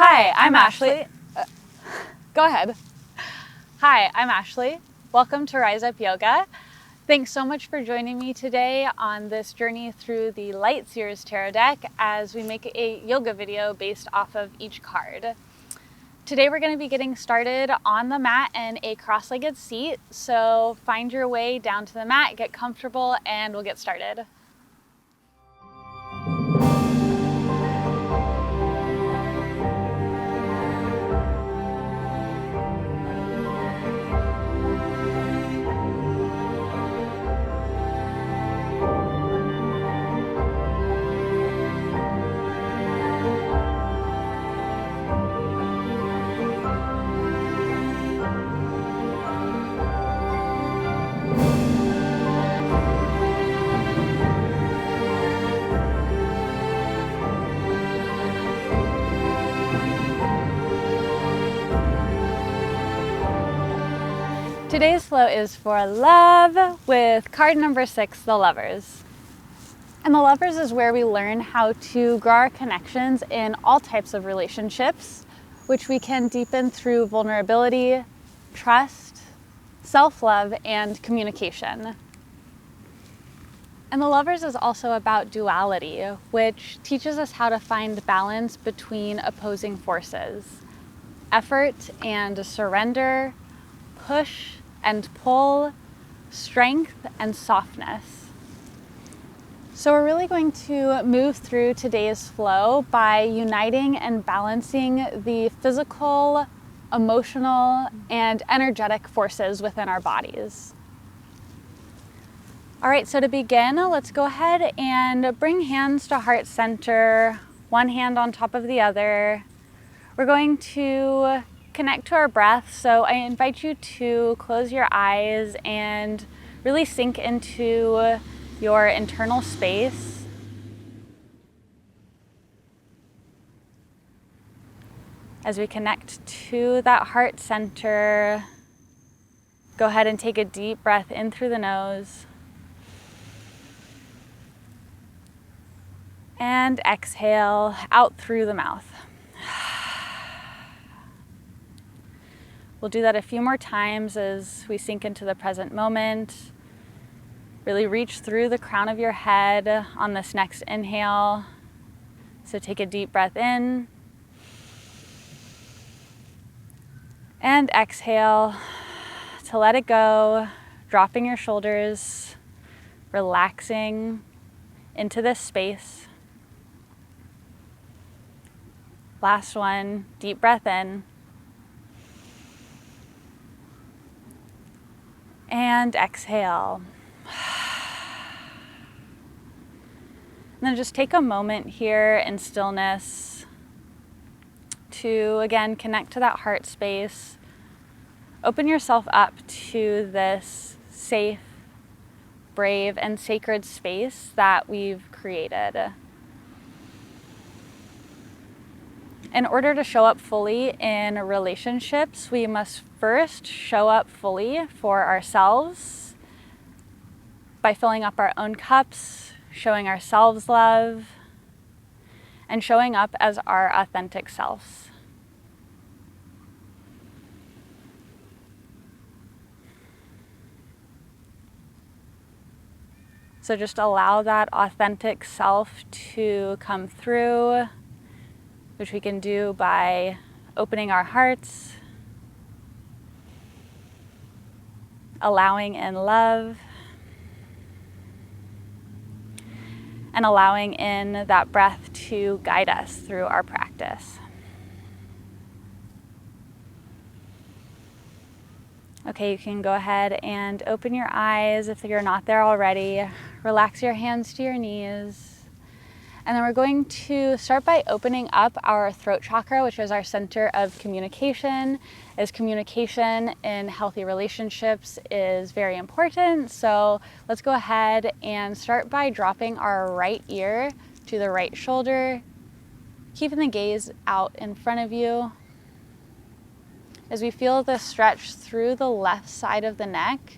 Hi, I'm Ashley. Go ahead. Hi, I'm Ashley. Welcome to Rise Up Yoga. Thanks so much for joining me today on this journey through the Light Seers Tarot deck as we make a yoga video based off of each card. Today we're going to be getting started on the mat in a cross-legged seat, so find your way down to the mat, get comfortable, and we'll get started. Today's flow is for love with card number 6, the Lovers. And the Lovers is where we learn how to grow our connections in all types of relationships, which we can deepen through vulnerability, trust, self-love, and communication. And the Lovers is also about duality, which teaches us how to find balance between opposing forces, effort and surrender, push and pull, strength and softness. So we're really going to move through today's flow by uniting and balancing the physical, emotional, and energetic forces within our bodies. All right, so to begin, let's go ahead and bring hands to heart center, one hand on top of the other. We're going to connect to our breath, so I invite you to close your eyes and really sink into your internal space. As we connect to that heart center, go ahead and take a deep breath in through the nose. And exhale out through the mouth. We'll do that a few more times as we sink into the present moment. Really reach through the crown of your head on this next inhale. So take a deep breath in. And exhale to let it go, dropping your shoulders, relaxing into this space. Last one, deep breath in. And exhale. And then just take a moment here in stillness to, again, connect to that heart space. Open yourself up to this safe, brave, and sacred space that we've created. In order to show up fully in relationships, we must first show up fully for ourselves by filling up our own cups, showing ourselves love, and showing up as our authentic selves. So just allow that authentic self to come through, which we can do by opening our hearts, allowing in love, and allowing in that breath to guide us through our practice. Okay, you can go ahead and open your eyes if you're not there already. Relax your hands to your knees. And then we're going to start by opening up our throat chakra, which is our center of communication. As communication in healthy relationships is very important. So let's go ahead and start by dropping our right ear to the right shoulder, keeping the gaze out in front of you. As we feel the stretch through the left side of the neck,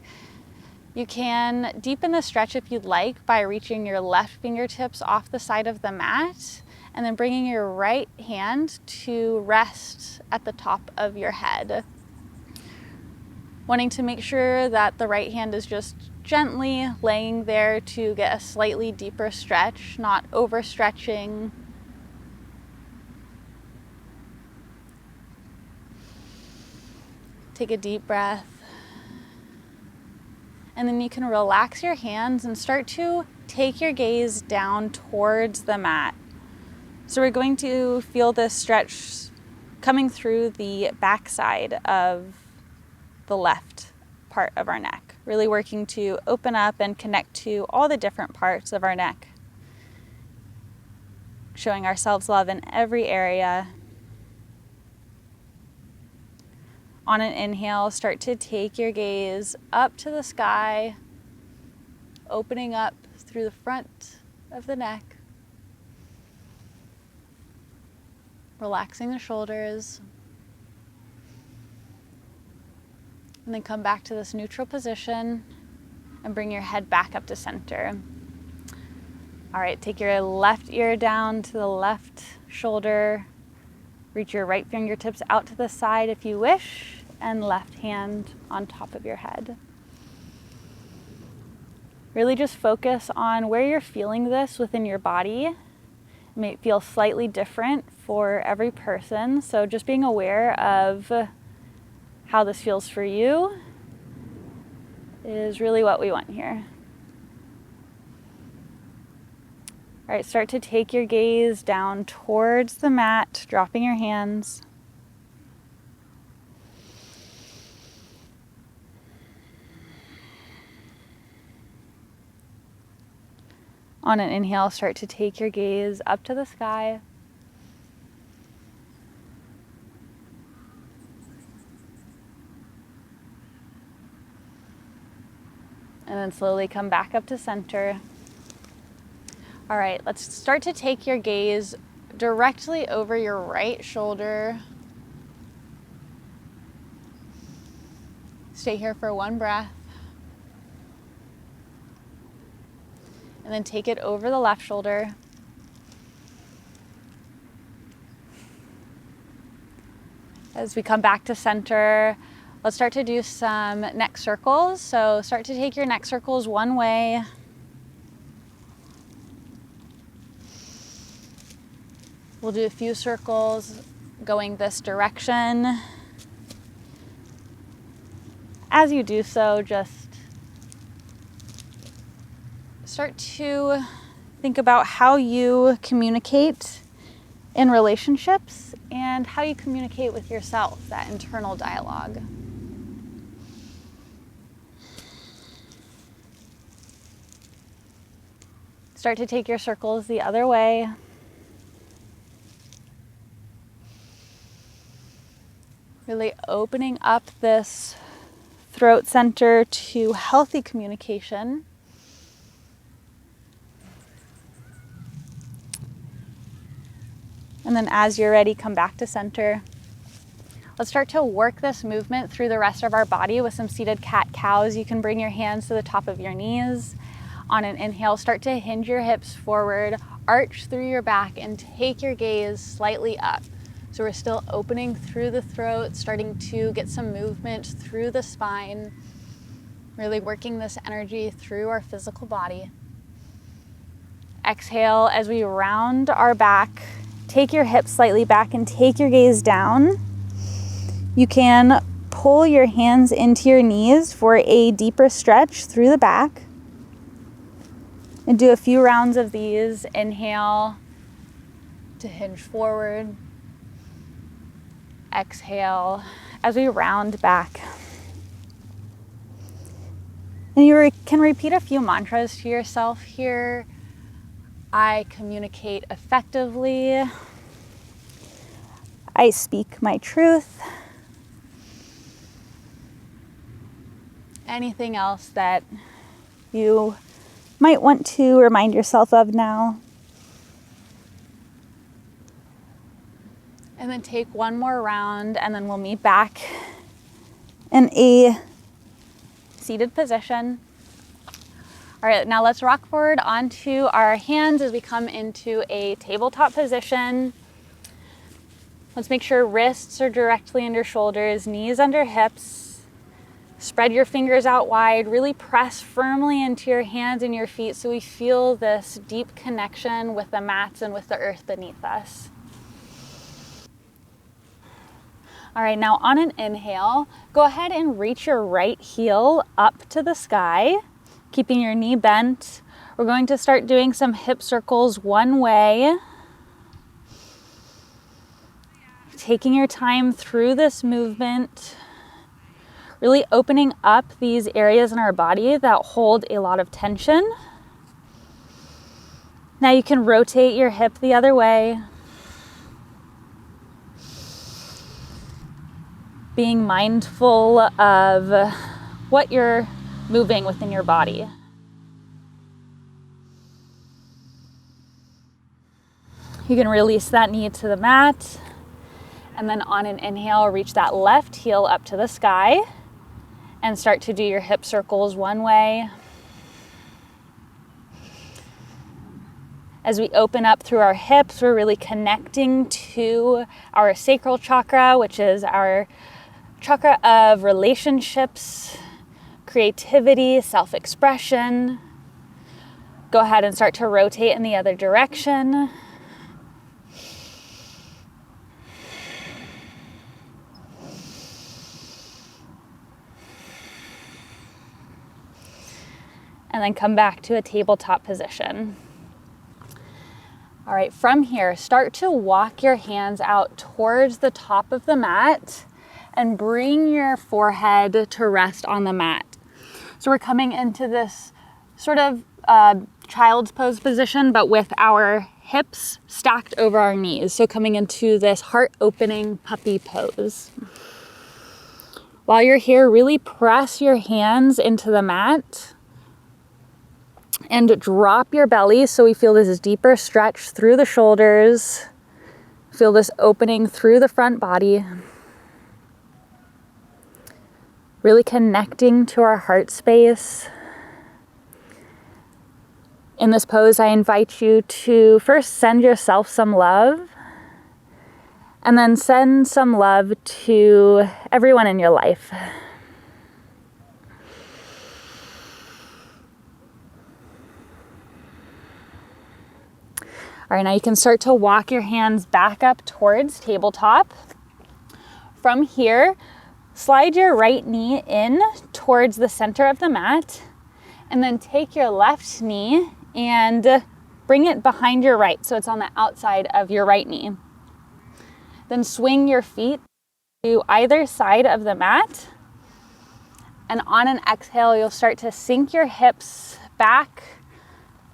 you can deepen the stretch if you'd like by reaching your left fingertips off the side of the mat And then bringing your right hand to rest at the top of your head. Wanting to make sure that the right hand is just gently laying there to get a slightly deeper stretch, not overstretching. Take a deep breath. And then you can relax your hands and start to take your gaze down towards the mat. So we're going to feel this stretch coming through the backside of the left part of our neck, really working to open up and connect to all the different parts of our neck, showing ourselves love in every area. On an inhale, start to take your gaze up to the sky, opening up through the front of the neck, relaxing the shoulders, and then come back to this neutral position and bring your head back up to center. All right, take your left ear down to the left shoulder, reach your right fingertips out to the side if you wish, and left hand on top of your head. Really just focus on where you're feeling this within your body. It may feel slightly different for every person, so just being aware of how this feels for you is really what we want here. All right, start to take your gaze down towards the mat, dropping your hands. On an inhale, start to take your gaze up to the sky. And then slowly come back up to center. All right, let's start to take your gaze directly over your right shoulder. Stay here for one breath. And then take it over the left shoulder. As we come back to center, let's start to do some neck circles. So start to take your neck circles one way. We'll do a few circles going this direction. As you do so, just start to think about how you communicate in relationships and how you communicate with yourself, that internal dialogue. Start to take your circles the other way. Really opening up this throat center to healthy communication. And then as you're ready, come back to center. Let's start to work this movement through the rest of our body with some seated cat-cows. You can bring your hands to the top of your knees. On an inhale, start to hinge your hips forward, arch through your back, and take your gaze slightly up. So we're still opening through the throat, starting to get some movement through the spine, really working this energy through our physical body. Exhale as we round our back. Take your hips slightly back and take your gaze down. You can pull your hands into your knees for a deeper stretch through the back. And do a few rounds of these. Inhale to hinge forward. Exhale as we round back. And you can repeat a few mantras to yourself here. I communicate effectively. I speak my truth. Anything else that you might want to remind yourself of now. And then take one more round, and then we'll meet back in a seated position. All right, now let's rock forward onto our hands as we come into a tabletop position. Let's make sure wrists are directly under shoulders, knees under hips. Spread your fingers out wide, really press firmly into your hands and your feet so we feel this deep connection with the mats and with the earth beneath us. All right, now on an inhale, go ahead and reach your right heel up to the sky, keeping your knee bent. We're going to start doing some hip circles one way. Taking your time through this movement, really opening up these areas in our body that hold a lot of tension. Now you can rotate your hip the other way. Being mindful of what you're moving within your body. You can release that knee to the mat, and then on an inhale, reach that left heel up to the sky and start to do your hip circles one way. As we open up through our hips, we're really connecting to our sacral chakra, which is our chakra of relationships, creativity, self-expression. Go ahead and start to rotate in the other direction. And then come back to a tabletop position. All right, from here, start to walk your hands out towards the top of the mat and bring your forehead to rest on the mat. So we're coming into this sort of child's pose position, but with our hips stacked over our knees. So coming into this heart-opening puppy pose. While you're here, really press your hands into the mat and drop your belly so we feel this deeper stretch through the shoulders. Feel this opening through the front body. Really connecting to our heart space. In this pose, I invite you to first send yourself some love, and then send some love to everyone in your life. All right, now you can start to walk your hands back up towards tabletop. From here, slide your right knee in towards the center of the mat, and then take your left knee and bring it behind your right, so it's on the outside of your right knee. Then swing your feet to either side of the mat, and on an exhale, you'll start to sink your hips back.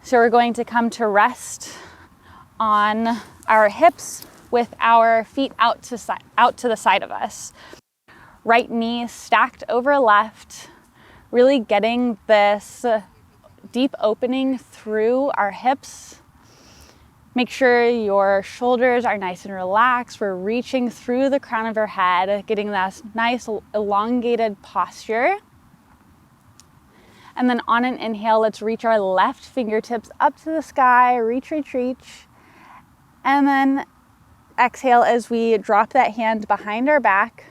So we're going to come to rest on our hips with our feet out to the side of us. Right knee stacked over left, really getting this deep opening through our hips. Make sure your shoulders are nice and relaxed. We're reaching through the crown of your head, getting that nice elongated posture. And then on an inhale, let's reach our left fingertips up to the sky, reach, reach, reach. And then exhale as we drop that hand behind our back.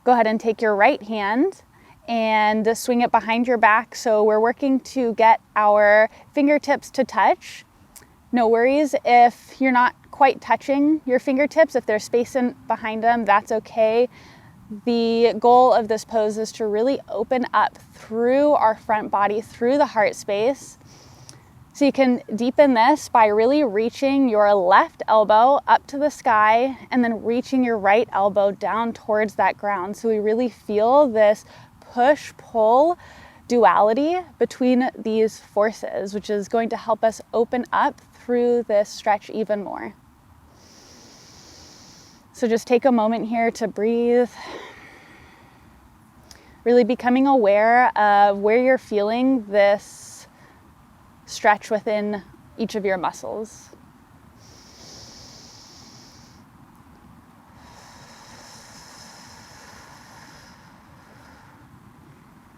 Go ahead and take your right hand and swing it behind your back. So we're working to get our fingertips to touch. No worries if you're not quite touching your fingertips. If there's space in behind them, that's okay. The goal of this pose is to really open up through our front body, through the heart space. So you can deepen this by really reaching your left elbow up to the sky and then reaching your right elbow down towards that ground. So we really feel this push-pull duality between these forces, which is going to help us open up through this stretch even more. So just take a moment here to breathe. Really becoming aware of where you're feeling this stretch within each of your muscles.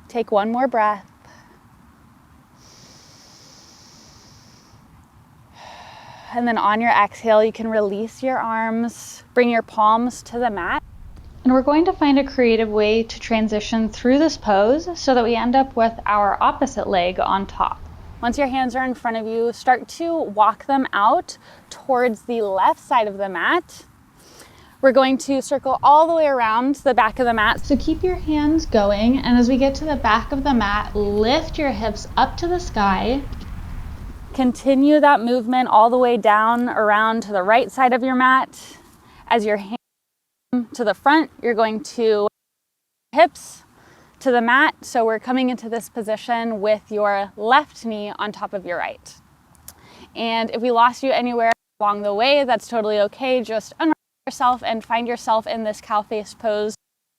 Take one more breath. And then on your exhale, you can release your arms, bring your palms to the mat. And we're going to find a creative way to transition through this pose so that we end up with our opposite leg on top. Once your hands are in front of you, start to walk them out towards the left side of the mat. We're going to circle all the way around the back of the mat. So keep your hands going, and as we get to the back of the mat, lift your hips up to the sky. Continue that movement all the way down around to the right side of your mat. As your hands to the front, you're going to hips to the mat. So we're coming into this position with your left knee on top of your right. And if we lost you anywhere along the way, that's totally okay. Just unwrap yourself and find yourself in this cow face pose,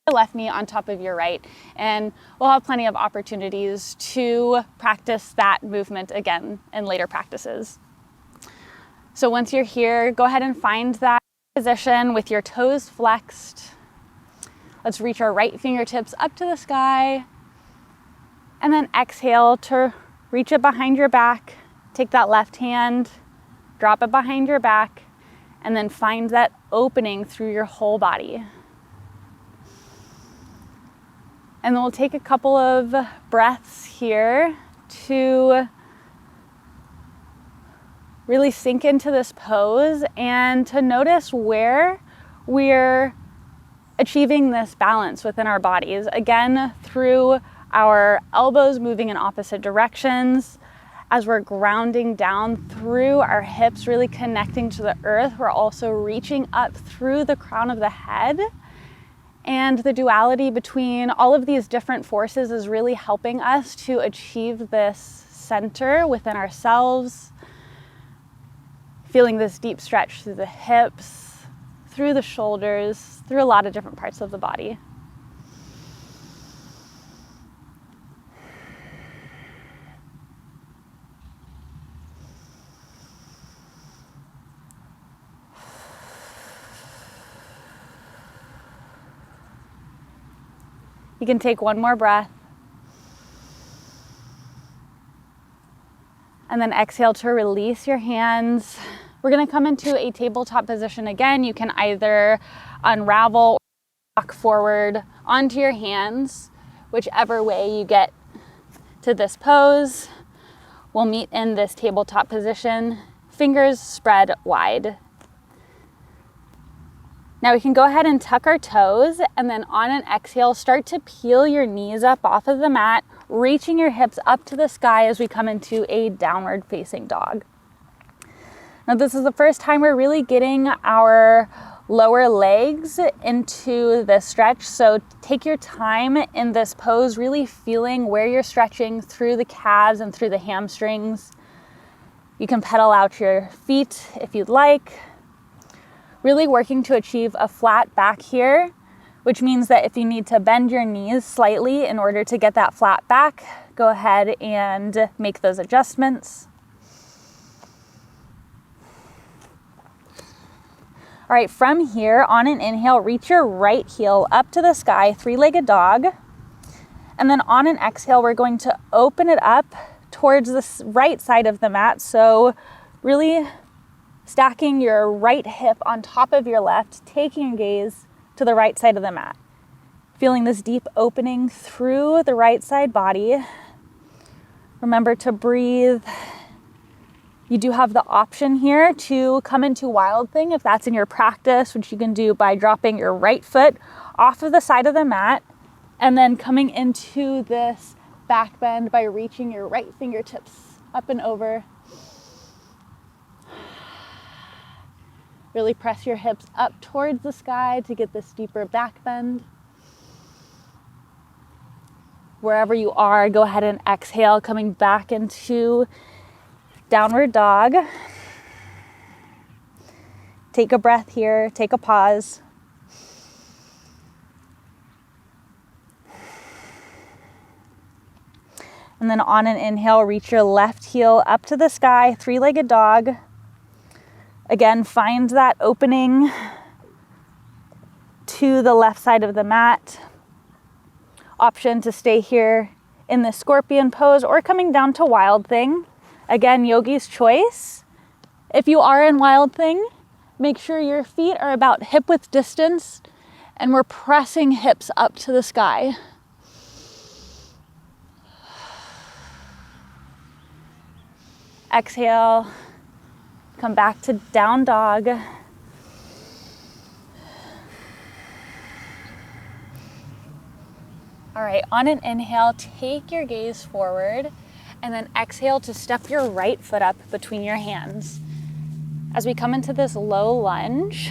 your left knee on top of your right. And we'll have plenty of opportunities to practice that movement again in later practices. So once you're here, go ahead and find that position with your toes flexed. Let's reach our right fingertips up to the sky, and then exhale to reach it behind your back. Take that left hand, drop it behind your back, and then find that opening through your whole body. And then we'll take a couple of breaths here to really sink into this pose and to notice where we're achieving this balance within our bodies. Again, through our elbows moving in opposite directions. As we're grounding down through our hips, really connecting to the earth, we're also reaching up through the crown of the head. And the duality between all of these different forces is really helping us to achieve this center within ourselves. Feeling this deep stretch through the hips, through the shoulders, through a lot of different parts of the body. You can take one more breath. And then exhale to release your hands. We're gonna come into a tabletop position again. You can either unravel or walk forward onto your hands, whichever way you get to this pose. We'll meet in this tabletop position, fingers spread wide. Now we can go ahead and tuck our toes, and then on an exhale, start to peel your knees up off of the mat, reaching your hips up to the sky as we come into a downward facing dog. Now this is the first time we're really getting our lower legs into this stretch. So take your time in this pose, really feeling where you're stretching through the calves and through the hamstrings. You can pedal out your feet if you'd like. Really working to achieve a flat back here, which means that if you need to bend your knees slightly in order to get that flat back, go ahead and make those adjustments. All right, from here, on an inhale, reach your right heel up to the sky, three-legged dog. And then on an exhale, we're going to open it up towards the right side of the mat. So really stacking your right hip on top of your left, taking your gaze to the right side of the mat. Feeling this deep opening through the right side body. Remember to breathe. You do have the option here to come into Wild Thing if that's in your practice, which you can do by dropping your right foot off of the side of the mat and then coming into this back bend by reaching your right fingertips up and over. Really press your hips up towards the sky to get this deeper back bend. Wherever you are, go ahead and exhale, coming back into downward dog. Take a breath here, take a pause. And then on an inhale, reach your left heel up to the sky, three-legged dog. Again, find that opening to the left side of the mat. Option to stay here in the scorpion pose or coming down to Wild Thing. Again, yogi's choice. If you are in Wild Thing, make sure your feet are about hip width distance and we're pressing hips up to the sky. Exhale, come back to down dog. All right, on an inhale, take your gaze forward and then exhale to step your right foot up between your hands. As we come into this low lunge,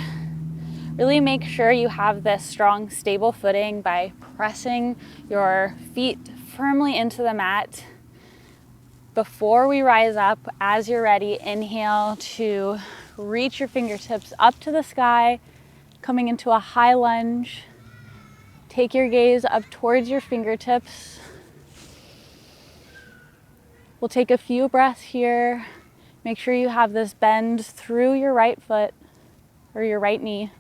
really make sure you have this strong, stable footing by pressing your feet firmly into the mat. Before we rise up, as you're ready, inhale to reach your fingertips up to the sky, coming into a high lunge. Take your gaze up towards your fingertips. We'll take a few breaths here. Make sure you have this bend through your right foot or your right knee.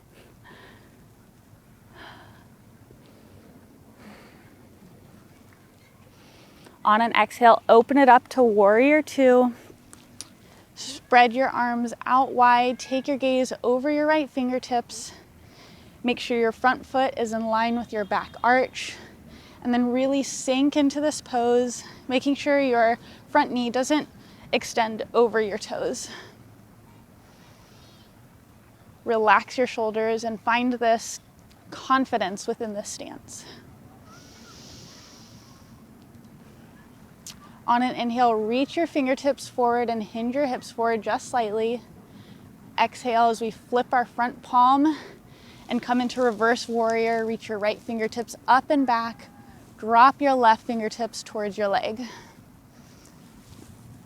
On an exhale, open it up to warrior two. Spread your arms out wide. Take your gaze over your right fingertips. Make sure your front foot is in line with your back arch. And then really sink into this pose, making sure your front knee doesn't extend over your toes. Relax your shoulders and find this confidence within this stance. On an inhale, reach your fingertips forward and hinge your hips forward just slightly. Exhale as we flip our front palm and come into reverse warrior. Reach your right fingertips up and back. Drop your left fingertips towards your leg.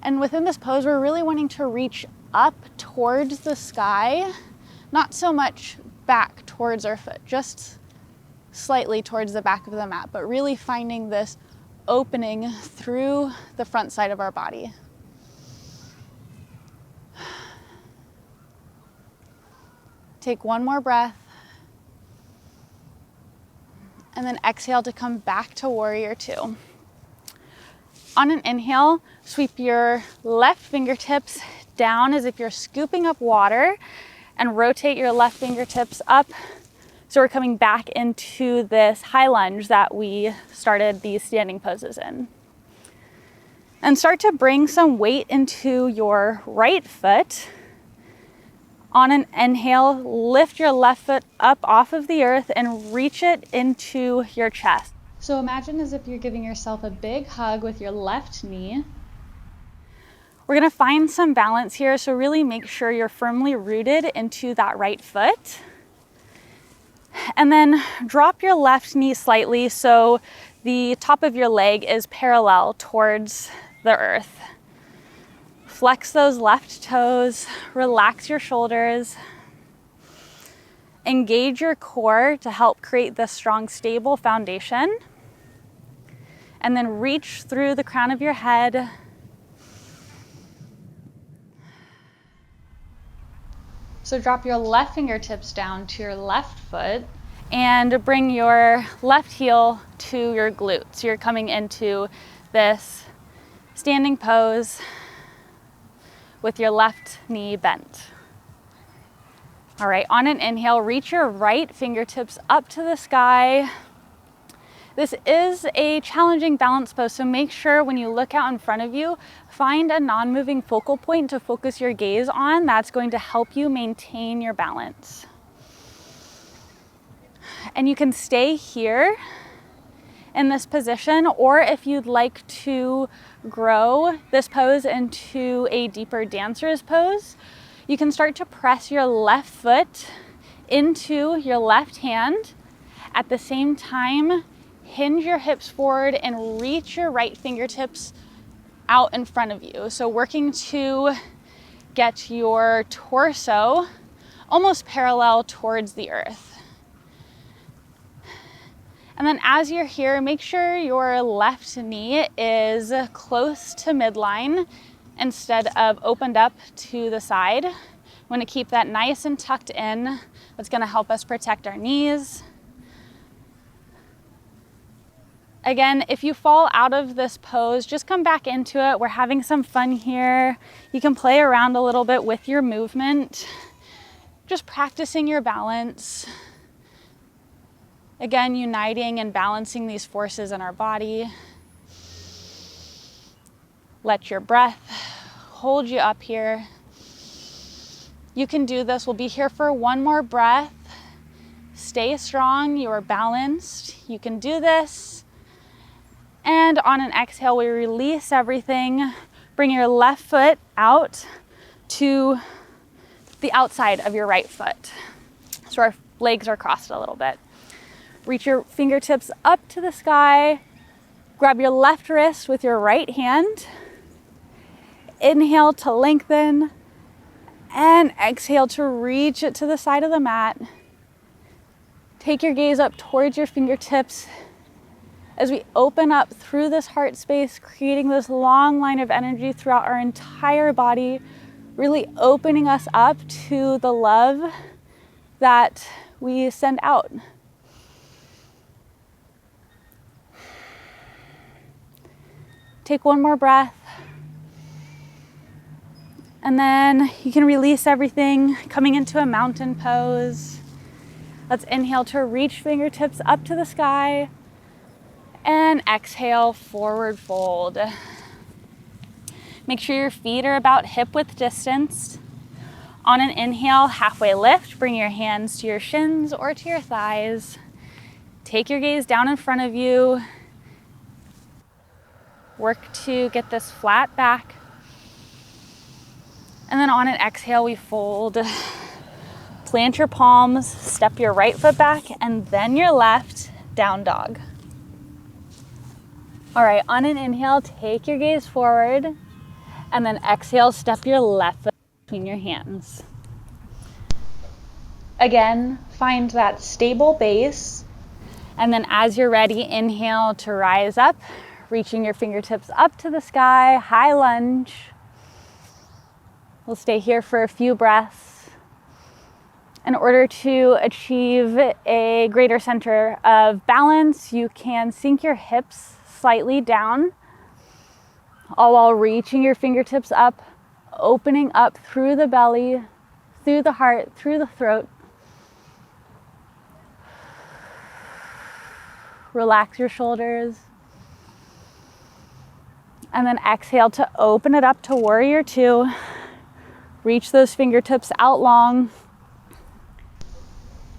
And within this pose, we're really wanting to reach up towards the sky, not so much back towards our foot, just slightly towards the back of the mat, but really finding this opening through the front side of our body. Take one more breath. And then exhale to come back to warrior two. On an inhale, sweep your left fingertips down as if you're scooping up water and rotate your left fingertips up. So we're coming back into this high lunge that we started these standing poses in. And start to bring some weight into your right foot. On an inhale, lift your left foot up off of the earth and reach it into your chest. So imagine as if you're giving yourself a big hug with your left knee. We're gonna find some balance here, so really make sure you're firmly rooted into that right foot. And then drop your left knee slightly so the top of your leg is parallel towards the earth. Flex those left toes, relax your shoulders. Engage your core to help create this strong, stable foundation. And then reach through the crown of your head. So drop your left fingertips down to your left foot and bring your left heel to your glutes. So you're coming into this standing pose with your left knee bent. All right, on an inhale, reach your right fingertips up to the sky. This is a challenging balance pose, so make sure when you look out in front of you, find a non-moving focal point to focus your gaze on. That's going to help you maintain your balance. And you can stay here in this position, or if you'd like to grow this pose into a deeper dancer's pose, you can start to press your left foot into your left hand. At the same time, hinge your hips forward and reach your right fingertips out in front of you. So working to get your torso almost parallel towards the earth. And then as you're here, make sure your left knee is close to midline instead of opened up to the side. We want to keep that nice and tucked in. That's going to help us protect our knees. Again, if you fall out of this pose, just come back into it. We're having some fun here. You can play around a little bit with your movement, just practicing your balance. Again, uniting and balancing these forces in our body. Let your breath hold you up here. You can do this. We'll be here for one more breath. Stay strong. You are balanced. You can do this. And on an exhale, we release everything. Bring your left foot out to the outside of your right foot. So our legs are crossed a little bit. Reach your fingertips up to the sky. Grab your left wrist with your right hand. Inhale to lengthen. And exhale to reach it to the side of the mat. Take your gaze up towards your fingertips as we open up through this heart space, creating this long line of energy throughout our entire body, really opening us up to the love that we send out. Take one more breath. And then you can release everything, coming into a mountain pose. Let's inhale to reach fingertips up to the sky. And exhale, forward fold. Make sure your feet are about hip width distance. On an inhale, halfway lift, bring your hands to your shins or to your thighs. Take your gaze down in front of you. Work to get this flat back. And then on an exhale, we fold. Plant your palms, step your right foot back, and then your left, down dog. All right, on an inhale, take your gaze forward, and then exhale, step your left foot between your hands. Again, find that stable base, and then as you're ready, inhale to rise up, reaching your fingertips up to the sky, high lunge. We'll stay here for a few breaths. In order to achieve a greater center of balance, you can sink your hips slightly down, all while reaching your fingertips up, opening up through the belly, through the heart, through the throat. Relax your shoulders. And then exhale to open it up to warrior two. Reach those fingertips out long.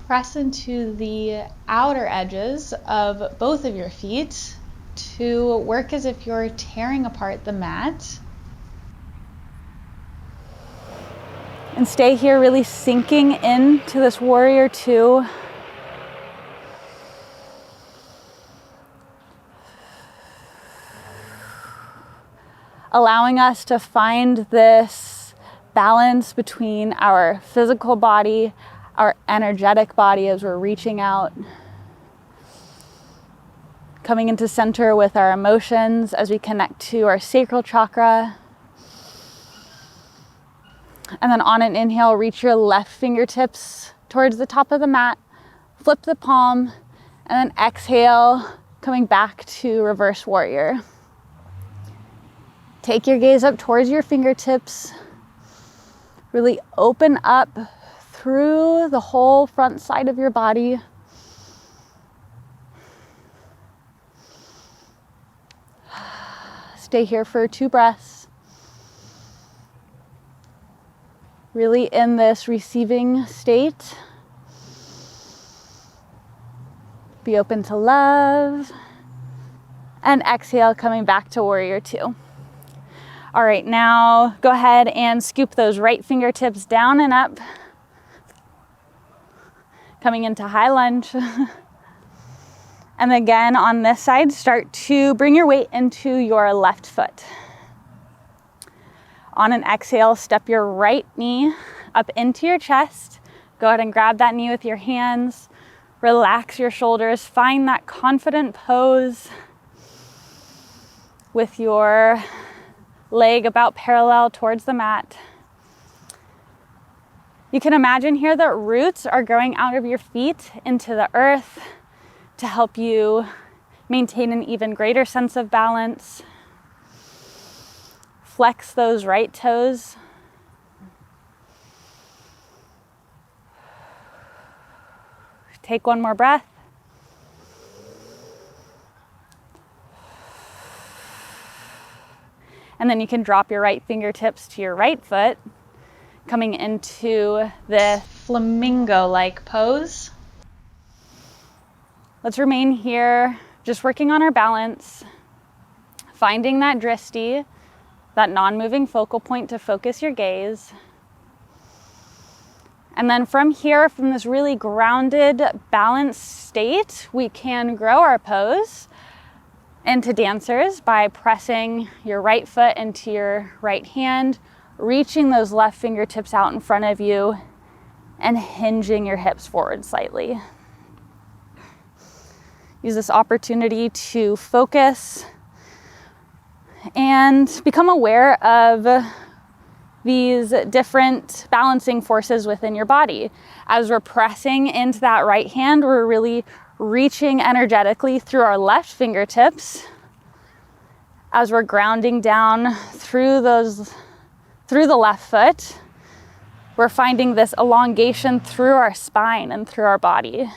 Press into the outer edges of both of your feet to work as if you're tearing apart the mat. And stay here really sinking into this warrior two. Allowing us to find this balance between our physical body, our energetic body as we're reaching out. Coming into center with our emotions as we connect to our sacral chakra. And then on an inhale, reach your left fingertips towards the top of the mat, flip the palm, and then exhale, coming back to reverse warrior. Take your gaze up towards your fingertips. Really open up through the whole front side of your body. Stay here for 2 breaths. Really in this receiving state. Be open to love. And exhale, coming back to warrior two. All right, now go ahead and scoop those right fingertips down and up. Coming into high lunge. And again, on this side, start to bring your weight into your left foot. On an exhale, step your right knee up into your chest. Go ahead and grab that knee with your hands. Relax your shoulders. Find that confident pose with your leg about parallel towards the mat. You can imagine here that roots are growing out of your feet into the earth to help you maintain an even greater sense of balance. Flex those right toes. Take one more breath. And then you can drop your right fingertips to your right foot, coming into the flamingo-like pose. Let's remain here, just working on our balance, finding that drishti, that non-moving focal point to focus your gaze. And then from here, from this really grounded, balanced state, we can grow our pose into dancers by pressing your right foot into your right hand, reaching those left fingertips out in front of you, and hinging your hips forward slightly. Use this opportunity to focus and become aware of these different balancing forces within your body. As we're pressing into that right hand, we're really reaching energetically through our left fingertips. As we're grounding down through the left foot, we're finding this elongation through our spine and through our body.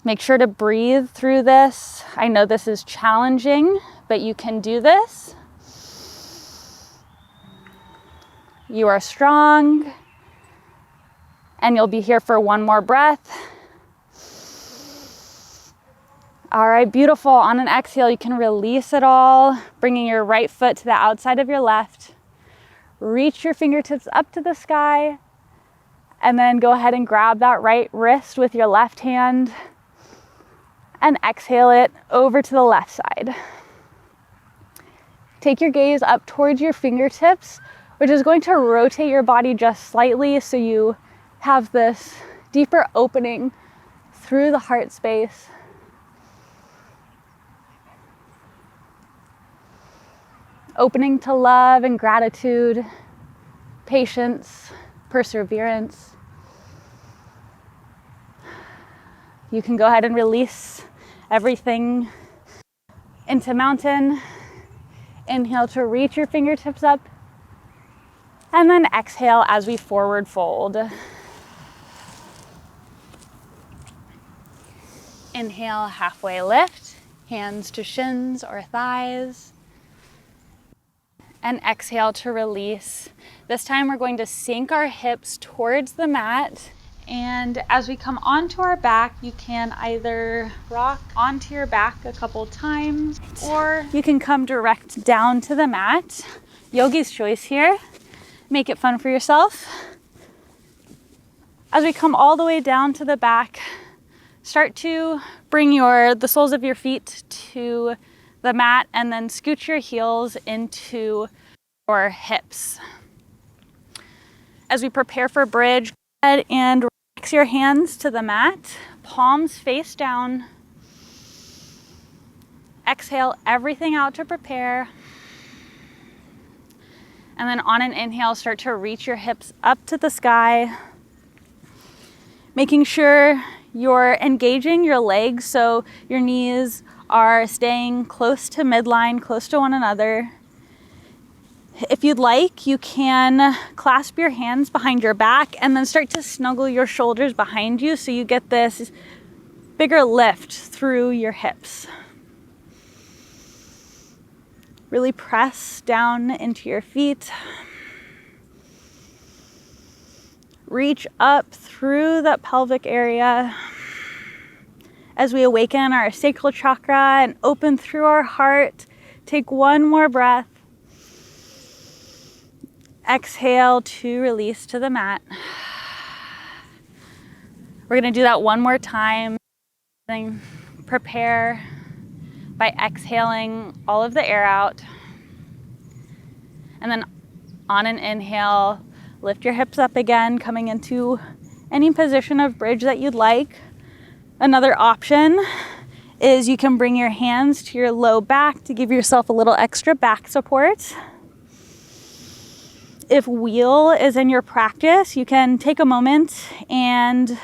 Make sure to breathe through this. I know this is challenging, but you can do this. You are strong, and you'll be here for one more breath. All right, beautiful. On an exhale, you can release it all, bringing your right foot to the outside of your left. Reach your fingertips up to the sky, and then go ahead and grab that right wrist with your left hand and exhale it over to the left side. Take your gaze up towards your fingertips, which is going to rotate your body just slightly so you have this deeper opening through the heart space. Opening to love and gratitude, patience, perseverance. You can go ahead and release everything into mountain. Inhale to reach your fingertips up, and then exhale as we forward fold. Inhale, halfway lift, hands to shins or thighs. And exhale to release. This time we're going to sink our hips towards the mat. And as we come onto our back, you can either rock onto your back a couple times, or you can come direct down to the mat. Yogi's choice here. Make it fun for yourself. As we come all the way down to the back, start to bring the soles of your feet to the mat, and then scoot your heels into your hips. As we prepare for bridge, go ahead and relax your hands to the mat, palms face down. Exhale everything out to prepare. And then on an inhale, start to reach your hips up to the sky, making sure you're engaging your legs so your knees are staying close to midline, close to one another. If you'd like, you can clasp your hands behind your back and then start to snuggle your shoulders behind you so you get this bigger lift through your hips. Really press down into your feet. Reach up through that pelvic area as we awaken our sacral chakra and open through our heart. Take one more breath. Exhale to release to the mat. We're going to do that one more time. Then prepare by exhaling all of the air out. And then on an inhale, lift your hips up again, coming into any position of bridge that you'd like. Another option is you can bring your hands to your low back to give yourself a little extra back support. If wheel is in your practice, you can take a moment and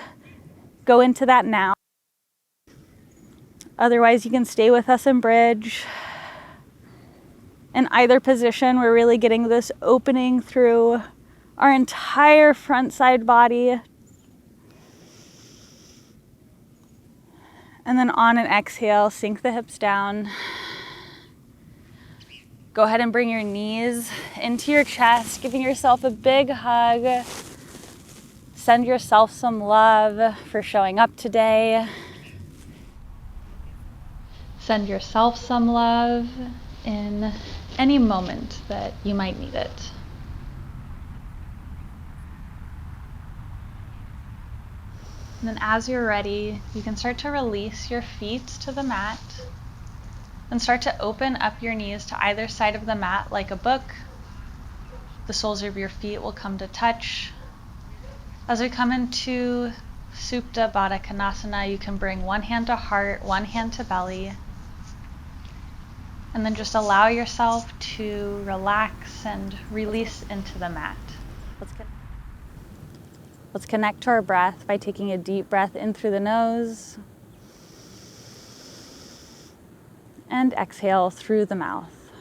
go into that now. Otherwise, you can stay with us in bridge. In either position, we're really getting this opening through our entire front side body. And then on an exhale, sink the hips down. Go ahead and bring your knees into your chest, giving yourself a big hug. Send yourself some love for showing up today. Send yourself some love in any moment that you might need it. And then as you're ready, you can start to release your feet to the mat and start to open up your knees to either side of the mat like a book. The soles of your feet will come to touch. As we come into Supta Baddha Konasana, you can bring one hand to heart, one hand to belly, and then just allow yourself to relax and release into the mat. Let's connect to our breath by taking a deep breath in through the nose and exhale through the mouth.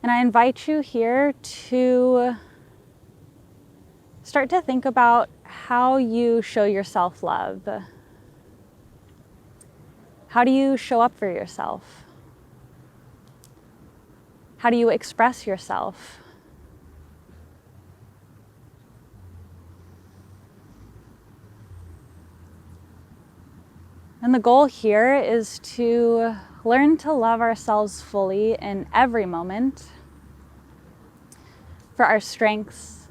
And I invite you here to start to think about how you show yourself love. How do you show up for yourself? How do you express yourself? And the goal here is to learn to love ourselves fully in every moment, for our strengths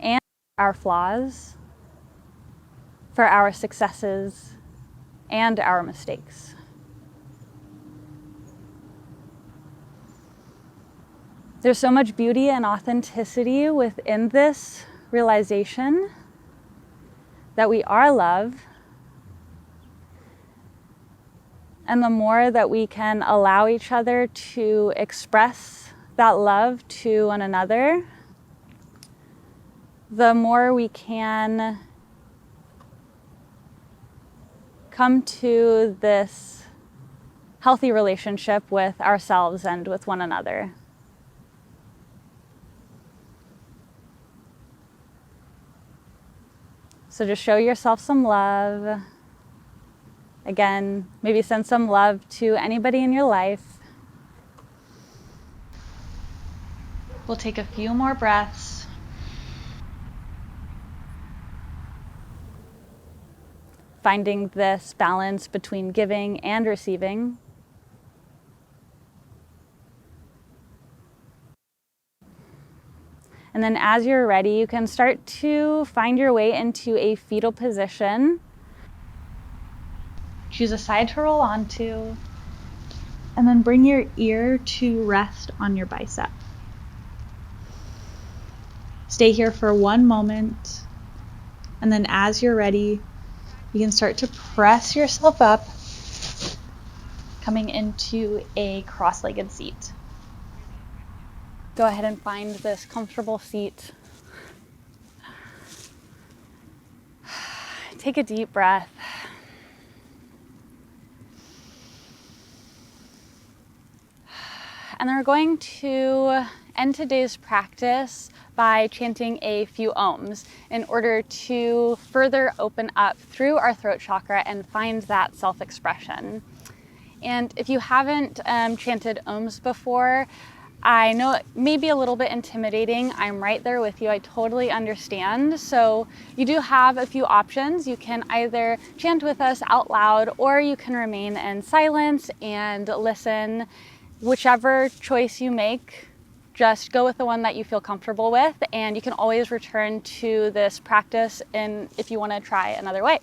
and our flaws, for our successes and our mistakes. There's so much beauty and authenticity within this realization that we are love. And the more that we can allow each other to express that love to one another, the more we can come to this healthy relationship with ourselves and with one another. So just show yourself some love. Again, maybe send some love to anybody in your life. We'll take a few more breaths. Finding this balance between giving and receiving. And then as you're ready, you can start to find your way into a fetal position. Choose a side to roll onto, and then bring your ear to rest on your bicep. Stay here for one moment, and then as you're ready, you can start to press yourself up, coming into a cross-legged seat. Go ahead and find this comfortable seat. Take a deep breath. And then we're going to end today's practice by chanting a few ohms in order to further open up through our throat chakra and find that self-expression. And if you haven't chanted ohms before, I know it may be a little bit intimidating. I'm right there with you. I totally understand. So you do have a few options. You can either chant with us out loud, or you can remain in silence and listen. Whichever choice you make, just go with the one that you feel comfortable with, and you can always return to this practice if you want to try another way.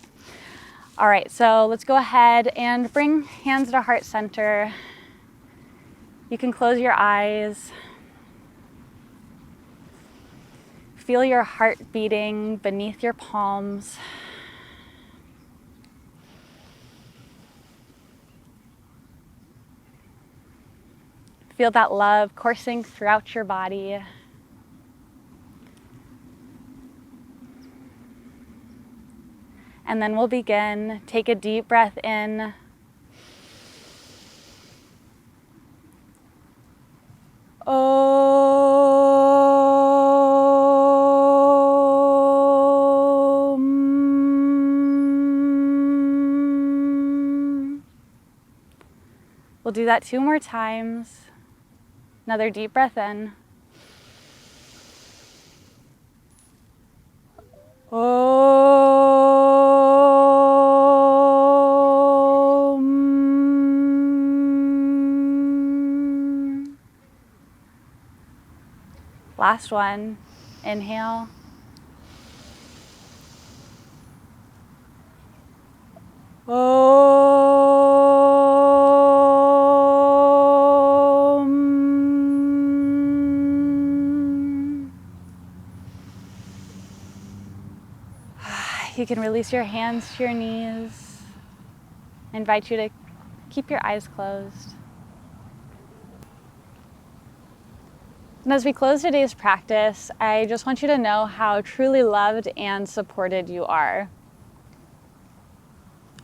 All right, so let's go ahead and bring hands to heart center. You can close your eyes. Feel your heart beating beneath your palms. Feel that love coursing throughout your body. And then we'll begin. Take a deep breath in. We'll do that 2 more times. Another deep breath in. Last one. Inhale. You can release your hands to your knees. I invite you to keep your eyes closed. And as we close today's practice, I just want you to know how truly loved and supported you are.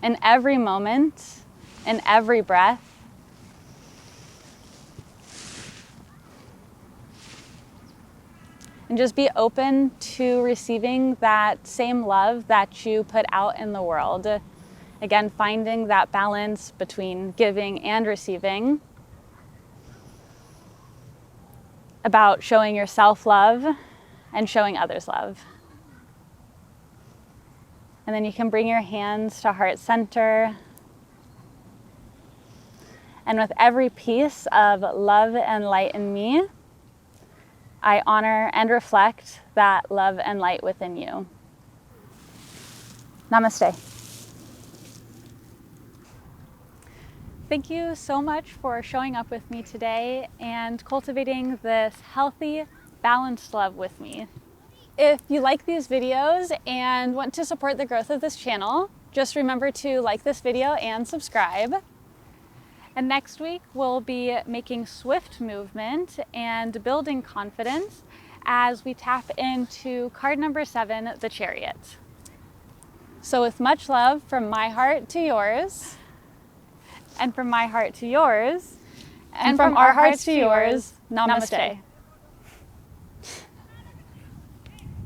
In every moment, in every breath, and just be open to receiving that same love that you put out in the world. Again, finding that balance between giving and receiving. About showing yourself love and showing others love. And then you can bring your hands to heart center. And with every piece of love and light in me, I honor and reflect that love and light within you. Namaste. Thank you so much for showing up with me today and cultivating this healthy, balanced love with me. If you like these videos and want to support the growth of this channel, just remember to like this video and subscribe. And next week, we'll be making swift movement and building confidence as we tap into card number 7, the Chariot. So with much love from my heart to yours, and from my heart to yours, and from our hearts to yours, namaste.